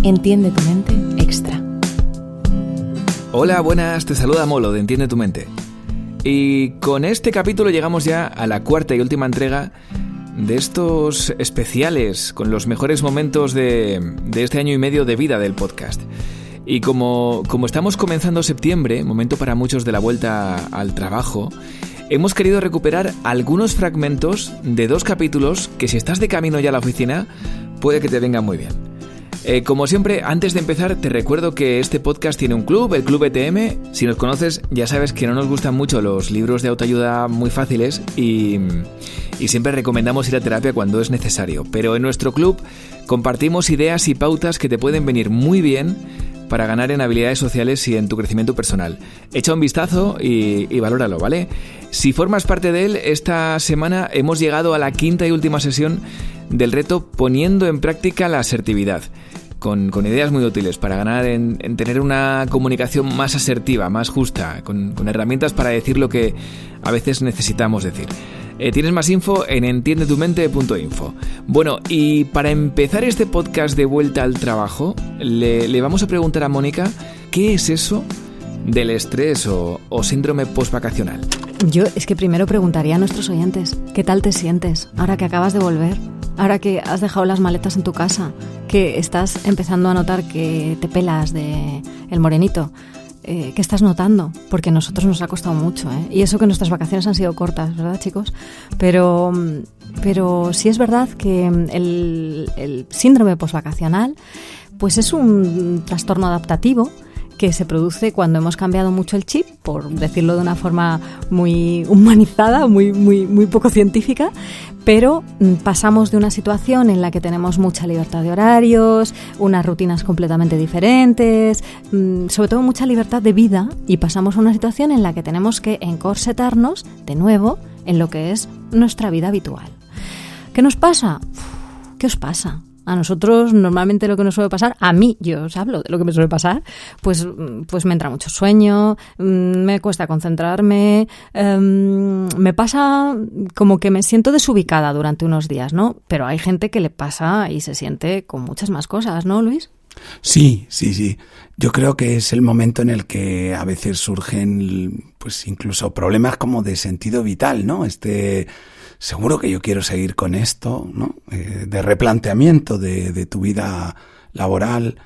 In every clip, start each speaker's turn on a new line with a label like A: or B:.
A: Entiende tu mente extra.
B: Hola, buenas, te saluda Molo de Entiende tu mente. Y con este capítulo llegamos ya a la cuarta y última entrega de estos especiales con los mejores momentos de este año y medio de vida del podcast. Y como estamos comenzando septiembre, momento para muchos de la vuelta al trabajo, hemos querido recuperar algunos fragmentos de 2 capítulos que, si estás de camino ya a la oficina, puede que te vengan muy bien. Como siempre, antes de empezar, te recuerdo que este podcast tiene un club, el Club ETM. Si nos conoces, ya sabes que no nos gustan mucho los libros de autoayuda muy fáciles y siempre recomendamos ir a terapia cuando es necesario. Pero en nuestro club compartimos ideas y pautas que te pueden venir muy bien para ganar en habilidades sociales y en tu crecimiento personal. Echa un vistazo y valóralo, ¿vale? Si formas parte de él, esta semana hemos llegado a la 5ª y última sesión del reto Poniendo en práctica la asertividad, con ideas muy útiles para ganar en tener una comunicación más asertiva, más justa, con herramientas para decir lo que a veces necesitamos decir. Tienes más info en entiendetumente.info. Bueno, y para empezar este podcast de vuelta al trabajo, le vamos a preguntar a Mónica ¿qué es eso del estrés o síndrome postvacacional?
A: Yo es que primero preguntaría a nuestros oyentes, ¿qué tal te sientes ahora que acabas de volver? Ahora que has dejado las maletas en tu casa, que estás empezando a notar que te pelas de el morenito. ¿Qué estás notando? Porque a nosotros nos ha costado mucho, ¿eh? Y eso que nuestras vacaciones han sido cortas, ¿verdad, chicos? Pero sí es verdad que el síndrome postvacacional pues es un trastorno adaptativo que se produce cuando hemos cambiado mucho el chip, por decirlo de una forma muy humanizada, muy poco científica, pero pasamos de una situación en la que tenemos mucha libertad de horarios, unas rutinas completamente diferentes, sobre todo mucha libertad de vida, y pasamos a una situación en la que tenemos que encorsetarnos de nuevo en lo que es nuestra vida habitual. ¿Qué nos pasa? ¿Qué os pasa? A nosotros normalmente lo que nos suele pasar, a mí, yo os hablo de lo que me suele pasar, pues me entra mucho sueño, me cuesta concentrarme, me pasa como que me siento desubicada durante unos días, ¿no? Pero hay gente que le pasa y se siente con muchas más cosas, ¿no, Luis?
C: Sí. Yo creo que es el momento en el que a veces surgen pues incluso problemas como de sentido vital, ¿no? Seguro que yo quiero seguir con esto, ¿no? De replanteamiento de tu vida laboral,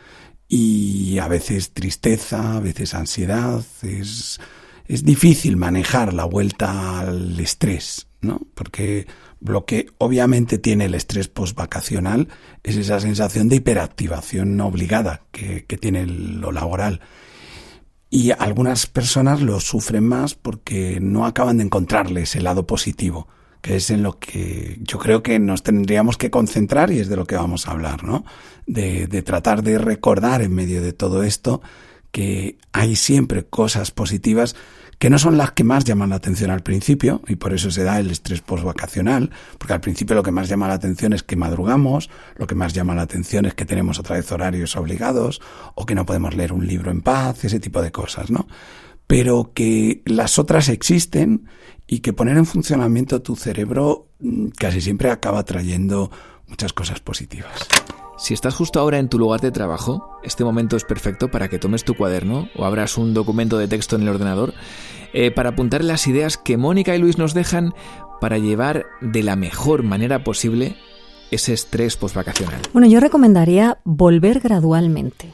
C: y a veces tristeza, a veces ansiedad. Es difícil manejar la vuelta al estrés, ¿no? Porque lo que obviamente tiene el estrés postvacacional es esa sensación de hiperactivación obligada que tiene lo laboral. Y algunas personas lo sufren más porque no acaban de encontrarle ese lado positivo, que es en lo que yo creo que nos tendríamos que concentrar, y es de lo que vamos a hablar, ¿no? De tratar de recordar en medio de todo esto que hay siempre cosas positivas que no son las que más llaman la atención al principio, y por eso se da el estrés postvacacional, porque al principio lo que más llama la atención es que madrugamos, lo que más llama la atención es que tenemos otra vez horarios obligados, o que no podemos leer un libro en paz, ese tipo de cosas, ¿no? Pero que las otras existen y que poner en funcionamiento tu cerebro casi siempre acaba trayendo muchas cosas positivas.
B: Si estás justo ahora en tu lugar de trabajo, este momento es perfecto para que tomes tu cuaderno o abras un documento de texto en el ordenador para apuntar las ideas que Mónica y Luis nos dejan para llevar de la mejor manera posible ese estrés postvacacional.
A: Bueno, yo recomendaría volver gradualmente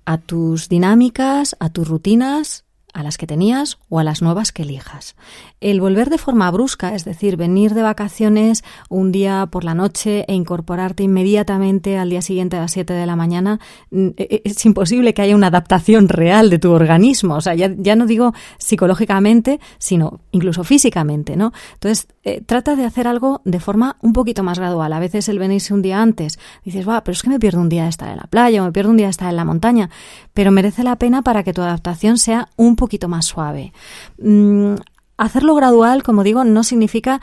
A: a tus dinámicas, a tus rutinas, a las que tenías o a las nuevas que elijas. El volver de forma brusca, es decir, venir de vacaciones un día por la noche e incorporarte inmediatamente al día siguiente a las 7 de la mañana, es imposible que haya una adaptación real de tu organismo. O sea, ya no digo psicológicamente, sino incluso físicamente, ¿no? Entonces, trata de hacer algo de forma un poquito más gradual. A veces el venirse un día antes, dices, pero es que me pierdo un día de estar en la playa o me pierdo un día de estar en la montaña, pero merece la pena para que tu adaptación sea un poquito más suave. Hacerlo gradual, como digo, no significa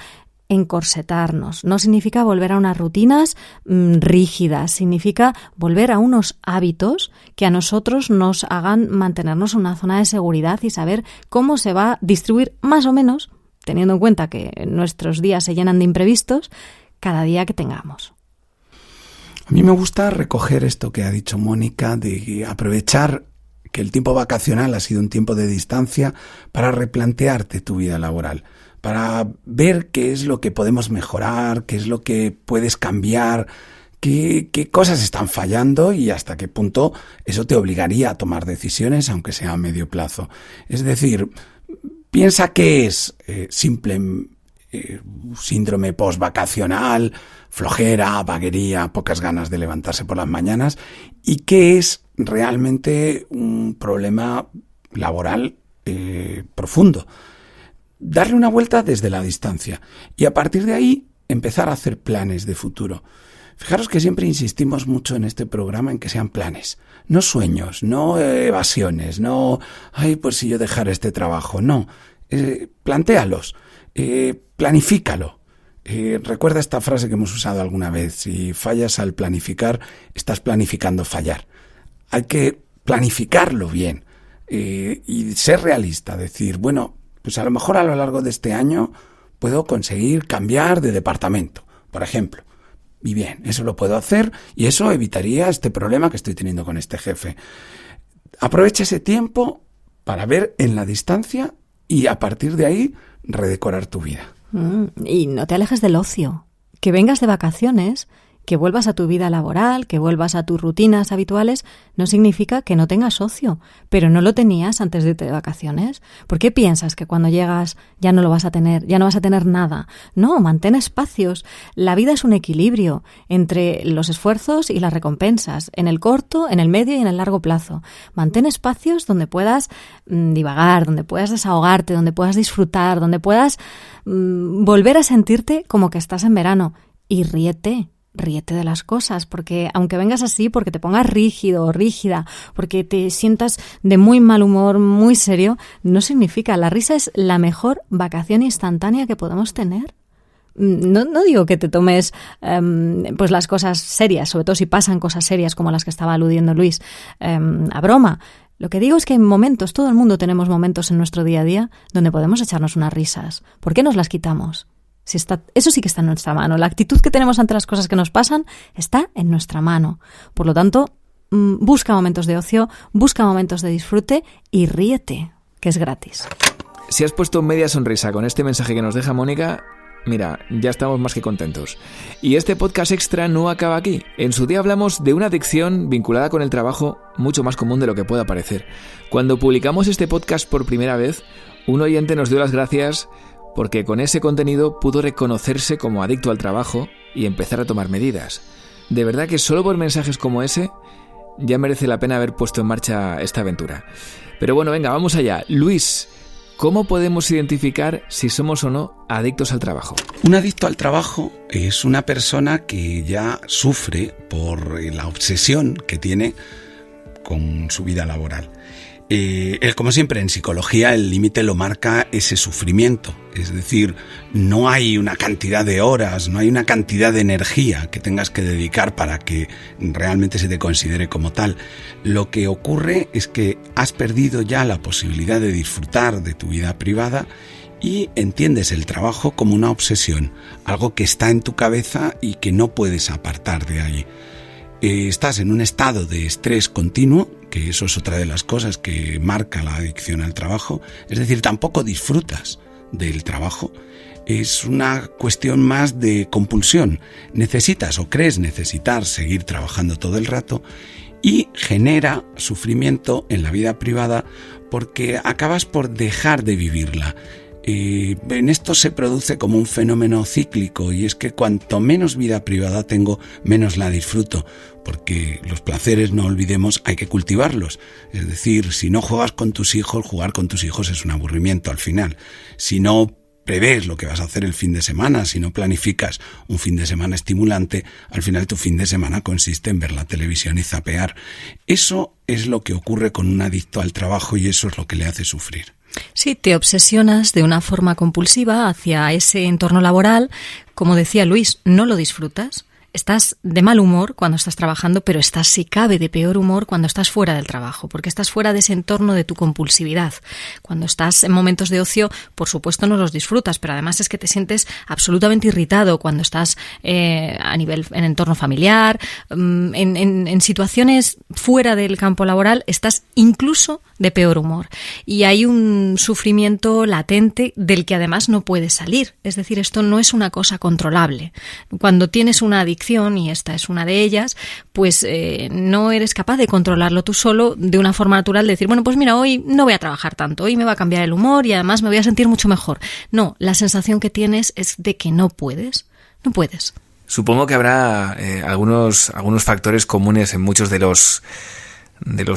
A: encorsetarnos, no significa volver a unas rutinas rígidas, significa volver a unos hábitos que a nosotros nos hagan mantenernos en una zona de seguridad y saber cómo se va a distribuir más o menos, teniendo en cuenta que nuestros días se llenan de imprevistos, cada día que tengamos.
C: A mí me gusta recoger esto que ha dicho Mónica, de aprovechar que el tiempo vacacional ha sido un tiempo de distancia para replantearte tu vida laboral, para ver qué es lo que podemos mejorar, qué es lo que puedes cambiar, qué cosas están fallando y hasta qué punto eso te obligaría a tomar decisiones, aunque sea a medio plazo. Es decir, piensa qué es simple síndrome postvacacional, flojera, vaguería, pocas ganas de levantarse por las mañanas, y qué es realmente un problema laboral profundo. Darle una vuelta desde la distancia y a partir de ahí empezar a hacer planes de futuro. Fijaros que siempre insistimos mucho en este programa en que sean planes, no sueños, no evasiones, no, ay, pues si yo dejara este trabajo, no, plantéalos, planifícalo. Recuerda esta frase que hemos usado alguna vez: si fallas al planificar, estás planificando fallar. Hay que planificarlo bien y ser realista, decir, bueno, pues a lo mejor a lo largo de este año puedo conseguir cambiar de departamento, por ejemplo. Y bien, eso lo puedo hacer y eso evitaría este problema que estoy teniendo con este jefe. Aprovecha ese tiempo para ver en la distancia y a partir de ahí redecorar tu vida.
A: Y no te alejes del ocio. Que vengas de vacaciones, que vuelvas a tu vida laboral, que vuelvas a tus rutinas habituales, no significa que no tengas ocio, pero no lo tenías antes de irte de vacaciones. ¿Por qué piensas que cuando llegas ya no lo vas a tener, ya no vas a tener nada? No, mantén espacios. La vida es un equilibrio entre los esfuerzos y las recompensas, en el corto, en el medio y en el largo plazo. Mantén espacios donde puedas divagar, donde puedas desahogarte, donde puedas disfrutar, donde puedas volver a sentirte como que estás en verano. Y ríete de las cosas, porque aunque vengas así, porque te pongas rígido o rígida, porque te sientas de muy mal humor, muy serio, no significa. La risa es la mejor vacación instantánea que podemos tener. No digo que te tomes pues las cosas serias, sobre todo si pasan cosas serias como las que estaba aludiendo Luis, a broma. Lo que digo es que hay momentos, todo el mundo tenemos momentos en nuestro día a día donde podemos echarnos unas risas. ¿Por qué nos las quitamos? Eso sí que está en nuestra mano. La actitud que tenemos ante las cosas que nos pasan está en nuestra mano. Por lo tanto, busca momentos de ocio, busca momentos de disfrute y ríete, que es gratis.
B: Si has puesto media sonrisa con este mensaje que nos deja Mónica, mira, ya estamos más que contentos. Y este podcast extra no acaba aquí. En su día hablamos de una adicción vinculada con el trabajo mucho más común de lo que pueda parecer. Cuando publicamos este podcast por primera vez, un oyente nos dio las gracias porque con ese contenido pudo reconocerse como adicto al trabajo y empezar a tomar medidas. De verdad que solo por mensajes como ese ya merece la pena haber puesto en marcha esta aventura. Pero bueno, venga, vamos allá. Luis, ¿cómo podemos identificar si somos o no adictos al trabajo?
C: Un adicto al trabajo es una persona que ya sufre por la obsesión que tiene con su vida laboral. Como siempre en psicología, el límite lo marca ese sufrimiento. Es decir, no hay una cantidad de horas, no hay una cantidad de energía que tengas que dedicar para que realmente se te considere como tal. Lo que ocurre es que has perdido ya la posibilidad de disfrutar de tu vida privada y entiendes el trabajo como una obsesión, algo que está en tu cabeza y que no puedes apartar de ahí. Estás en un estado de estrés continuo, que eso es otra de las cosas que marca la adicción al trabajo. Es decir, tampoco disfrutas del trabajo. Es una cuestión más de compulsión. Necesitas o crees necesitar seguir trabajando todo el rato y genera sufrimiento en la vida privada porque acabas por dejar de vivirla. En esto se produce como un fenómeno cíclico y es que cuanto menos vida privada tengo, menos la disfruto, porque los placeres, no olvidemos, hay que cultivarlos. Es decir, si no juegas con tus hijos, jugar con tus hijos es un aburrimiento al final. Si no prevés lo que vas a hacer el fin de semana, si no planificas un fin de semana estimulante, al final tu fin de semana consiste en ver la televisión y zapear. Eso es lo que ocurre con un adicto al trabajo y eso es lo que le hace sufrir.
A: Sí, te obsesionas de una forma compulsiva hacia ese entorno laboral. Como decía Luis, no lo disfrutas. estás de mal humor cuando estás trabajando, pero estás, si cabe, de peor humor cuando estás fuera del trabajo, porque estás fuera de ese entorno de tu compulsividad. Cuando estás en momentos de ocio, por supuesto no los disfrutas, pero además es que te sientes absolutamente irritado cuando estás en entorno familiar, en situaciones fuera del campo laboral, estás incluso de peor humor. Y hay un sufrimiento latente del que además no puedes salir. Es decir, esto no es una cosa controlable. Cuando tienes una adicción, y esta es una de ellas, pues no eres capaz de controlarlo tú solo de una forma natural, de decir, bueno, pues mira, hoy no voy a trabajar tanto, hoy me va a cambiar el humor y además me voy a sentir mucho mejor. No, la sensación que tienes es de que no puedes. No puedes.
B: Supongo que habrá algunos factores comunes en muchos de los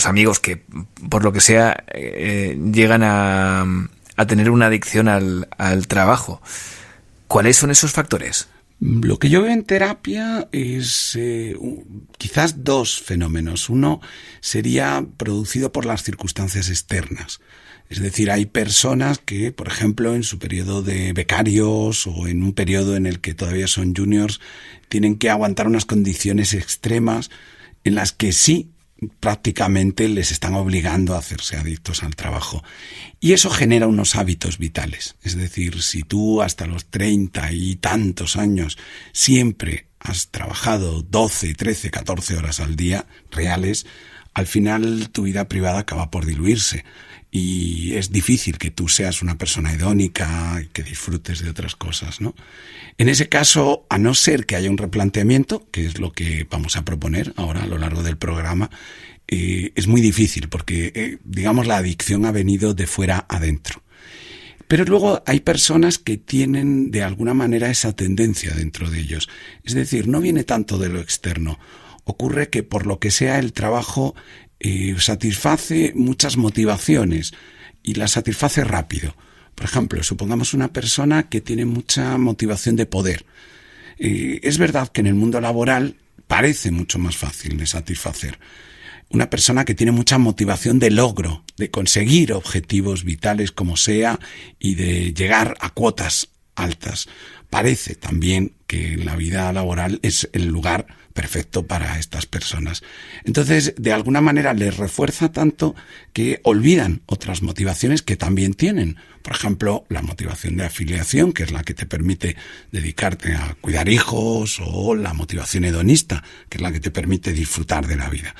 B: amigos que, por lo que sea, llegan a tener una adicción al trabajo. ¿Cuáles son esos factores?
C: Lo que yo veo en terapia es quizás dos fenómenos. Uno sería producido por las circunstancias externas. Es decir, hay personas que, por ejemplo, en su periodo de becarios o en un periodo en el que todavía son juniors, tienen que aguantar unas condiciones extremas en las que sí, prácticamente les están obligando a hacerse adictos al trabajo. Y eso genera unos hábitos vitales. Es decir, si tú hasta los 30 y tantos años siempre has trabajado 12, 13, 14 horas al día reales, al final tu vida privada acaba por diluirse. Y es difícil que tú seas una persona hedónica y que disfrutes de otras cosas, ¿no? En ese caso, a no ser que haya un replanteamiento, que es lo que vamos a proponer ahora a lo largo del programa, es muy difícil porque, digamos, la adicción ha venido de fuera adentro. Pero luego hay personas que tienen de alguna manera esa tendencia dentro de ellos. Es decir, no viene tanto de lo externo. Ocurre que por lo que sea el trabajo satisface muchas motivaciones y las satisface rápido. Por ejemplo, supongamos una persona que tiene mucha motivación de poder. Es verdad que en el mundo laboral parece mucho más fácil de satisfacer. Una persona que tiene mucha motivación de logro, de conseguir objetivos vitales como sea y de llegar a cuotas altas. Parece también que la vida laboral es el lugar perfecto para estas personas. Entonces, de alguna manera les refuerza tanto que olvidan otras motivaciones que también tienen. Por ejemplo, la motivación de afiliación, que es la que te permite dedicarte a cuidar hijos, o la motivación hedonista, que es la que te permite disfrutar de la vida.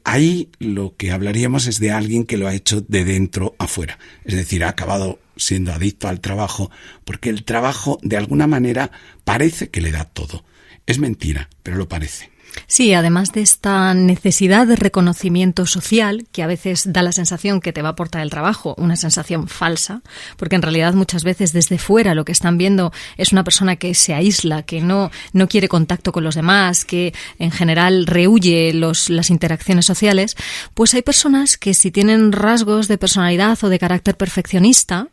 C: Ahí lo que hablaríamos es de alguien que lo ha hecho de dentro a fuera. Es decir, ha acabado siendo adicto al trabajo porque el trabajo de alguna manera parece que le da todo. Es mentira, pero lo parece.
A: Sí, además de esta necesidad de reconocimiento social, que a veces da la sensación que te va a aportar el trabajo, una sensación falsa, porque en realidad muchas veces desde fuera lo que están viendo es una persona que se aísla, que no quiere contacto con los demás, que en general rehúye las interacciones sociales, pues hay personas que si tienen rasgos de personalidad o de carácter perfeccionista,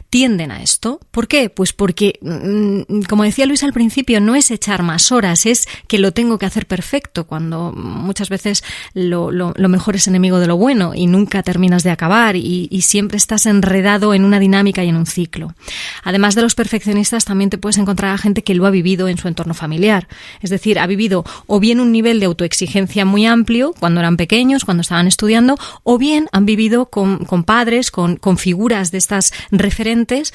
A: tienden a esto. ¿Por qué? Pues porque, como decía Luis al principio, no es echar más horas, es que lo tengo que hacer perfecto, cuando muchas veces lo mejor es enemigo de lo bueno y nunca terminas de acabar y siempre estás enredado en una dinámica y en un ciclo. Además de los perfeccionistas, también te puedes encontrar a gente que lo ha vivido en su entorno familiar. Es decir, ha vivido o bien un nivel de autoexigencia muy amplio cuando eran pequeños, cuando estaban estudiando, o bien han vivido con padres, con figuras de estas referentes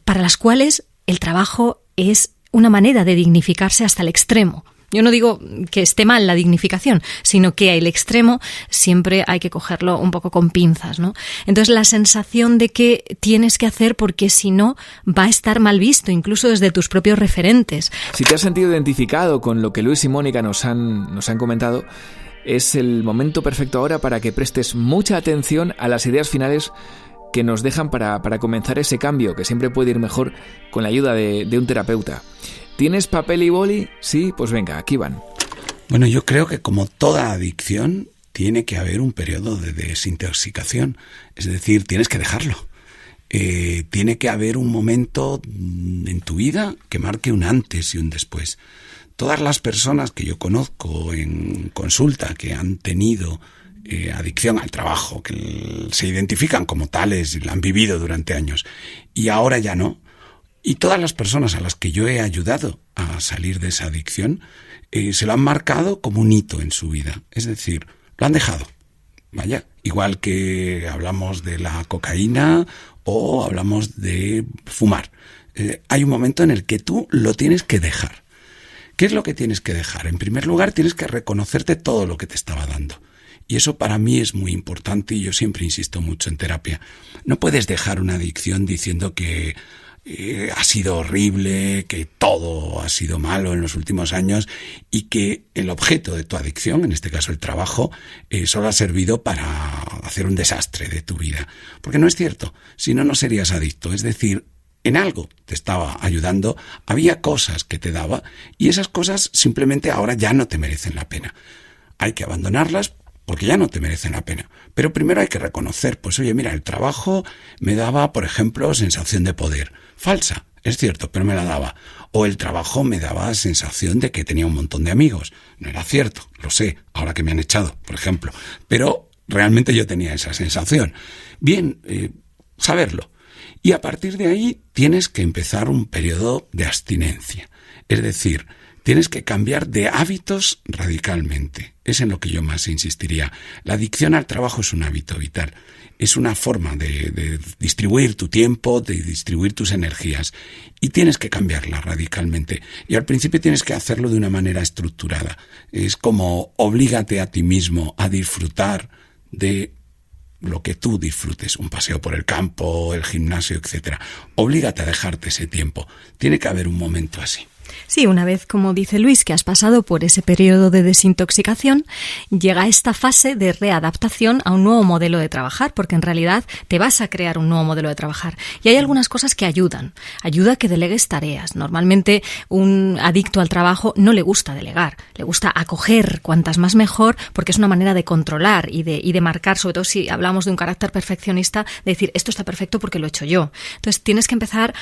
A: para las cuales el trabajo es una manera de dignificarse hasta el extremo. Yo no digo que esté mal la dignificación, sino que el extremo siempre hay que cogerlo un poco con pinzas, ¿no? Entonces la sensación de que tienes que hacer porque si no va a estar mal visto, incluso desde tus propios referentes.
B: Si te has sentido identificado con lo que Luis y Mónica nos han comentado, es el momento perfecto ahora para que prestes mucha atención a las ideas finales que nos dejan para comenzar ese cambio, que siempre puede ir mejor con la ayuda de un terapeuta. ¿Tienes papel y boli? Sí, pues venga, aquí van.
C: Bueno, yo creo que como toda adicción tiene que haber un periodo de desintoxicación. Es decir, tienes que dejarlo. Tiene que haber un momento en tu vida que marque un antes y un después. Todas las personas que yo conozco en consulta que han tenido adicción al trabajo, que se identifican como tales y la han vivido durante años y ahora ya no, y todas las personas a las que yo he ayudado a salir de esa adicción, se lo han marcado como un hito en su vida. Es decir, lo han dejado. Vaya, igual que hablamos de la cocaína o hablamos de fumar. Hay un momento en el que tú lo tienes que dejar. ¿Qué es lo que tienes que dejar? En primer lugar, tienes que reconocerte todo lo que te estaba dando. Y eso para mí es muy importante y yo siempre insisto mucho en terapia. No puedes dejar una adicción diciendo que ha sido horrible, que todo ha sido malo en los últimos años y que el objeto de tu adicción, en este caso el trabajo, solo ha servido para hacer un desastre de tu vida. Porque no es cierto, si no, no serías adicto. Es decir, en algo te estaba ayudando, había cosas que te daba y esas cosas simplemente ahora ya no te merecen la pena. Hay que abandonarlas porque ya no te merecen la pena. Pero primero hay que reconocer, pues oye, mira, el trabajo me daba, por ejemplo, sensación de poder. Falsa, es cierto, pero me la daba. O el trabajo me daba sensación de que tenía un montón de amigos. No era cierto, lo sé, ahora que me han echado, por ejemplo. Pero realmente yo tenía esa sensación. Bien, saberlo. Y a partir de ahí tienes que empezar un periodo de abstinencia. Es decir, tienes que cambiar de hábitos radicalmente. Es en lo que yo más insistiría. La adicción al trabajo es un hábito vital. Es una forma de distribuir tu tiempo, de distribuir tus energías. Y tienes que cambiarla radicalmente. Y al principio tienes que hacerlo de una manera estructurada. Es como oblígate a ti mismo a disfrutar de lo que tú disfrutes, un paseo por el campo, el gimnasio, etc. Oblígate a dejarte ese tiempo. Tiene que haber un momento así.
A: Sí, una vez, como dice Luis, que has pasado por ese periodo de desintoxicación, llega esta fase de readaptación a un nuevo modelo de trabajar, porque en realidad te vas a crear un nuevo modelo de trabajar. Y hay algunas cosas que ayudan. Ayuda a que delegues tareas. Normalmente un adicto al trabajo no le gusta delegar, le gusta acoger cuantas más mejor, porque es una manera de controlar y de marcar, sobre todo si hablamos de un carácter perfeccionista, de decir, esto está perfecto porque lo he hecho yo. Entonces tienes que empezar,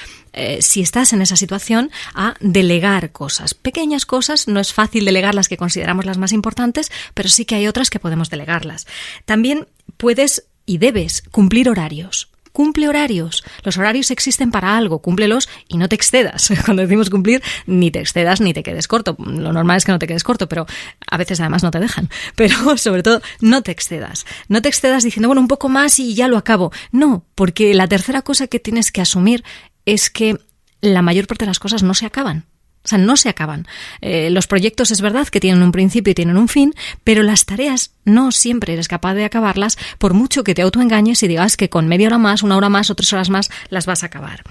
A: si estás en esa situación, a delegar cosas, pequeñas cosas. No es fácil delegar las que consideramos las más importantes, pero sí que hay otras que podemos delegarlas. También puedes y debes cumplir horarios. Cumple horarios. Los horarios existen para algo, cúmplelos y no te excedas. Cuando decimos cumplir, ni te excedas ni te quedes corto. Lo normal es que no te quedes corto, pero a veces además no te dejan. Pero sobre todo, no te excedas. No te excedas diciendo, bueno, un poco más y ya lo acabo. No, porque la tercera cosa que tienes que asumir es que la mayor parte de las cosas no se acaban. O sea, no se acaban. Los proyectos es verdad que tienen un principio y tienen un fin, pero las tareas no siempre eres capaz de acabarlas, por mucho que te autoengañes y digas que con media hora más, una hora más o 3 horas más las vas a acabar.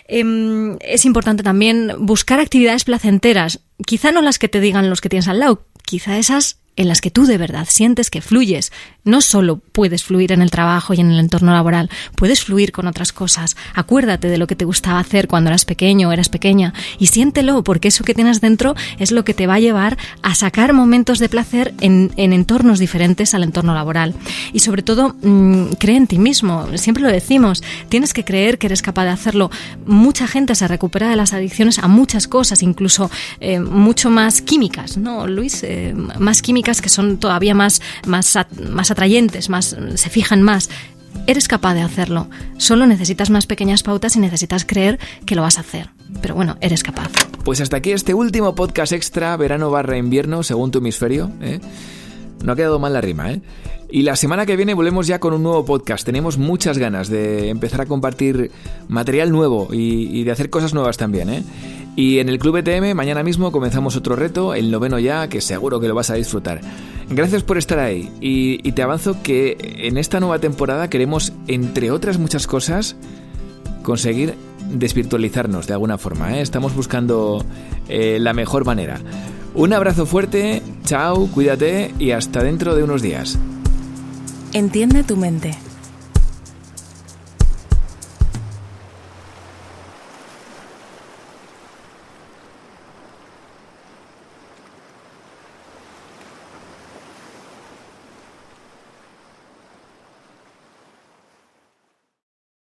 A: Es importante también buscar actividades placenteras, quizá no las que te digan los que tienes al lado, quizá esas en las que tú de verdad sientes que fluyes. No solo puedes fluir en el trabajo y en el entorno laboral, puedes fluir con otras cosas. Acuérdate de lo que te gustaba hacer cuando eras pequeño o eras pequeña y siéntelo, porque eso que tienes dentro es lo que te va a llevar a sacar momentos de placer en entornos diferentes al entorno laboral. Y sobre todo, cree en ti mismo. Siempre lo decimos, tienes que creer que eres capaz de hacerlo. Mucha gente se recupera de las adicciones a muchas cosas, incluso mucho más químicas, ¿no, Luis? Más químicas que son todavía más atrayentes, se fijan más. Eres capaz de hacerlo. Solo necesitas unas pequeñas pautas y necesitas creer que lo vas a hacer. Pero bueno, eres capaz.
B: Pues hasta aquí este último podcast extra, verano/invierno, según tu hemisferio, No ha quedado mal la rima, Y la semana que viene volvemos ya con un nuevo podcast. Tenemos muchas ganas de empezar a compartir material nuevo y de hacer cosas nuevas también, Y en el Club ETM mañana mismo comenzamos otro reto, el 9º ya, que seguro que lo vas a disfrutar. Gracias por estar ahí y te avanzo que en esta nueva temporada queremos, entre otras muchas cosas, conseguir desvirtualizarnos de alguna forma, Estamos buscando la mejor manera. Un abrazo fuerte, chao, cuídate y hasta dentro de unos días.
D: Entiende tu mente.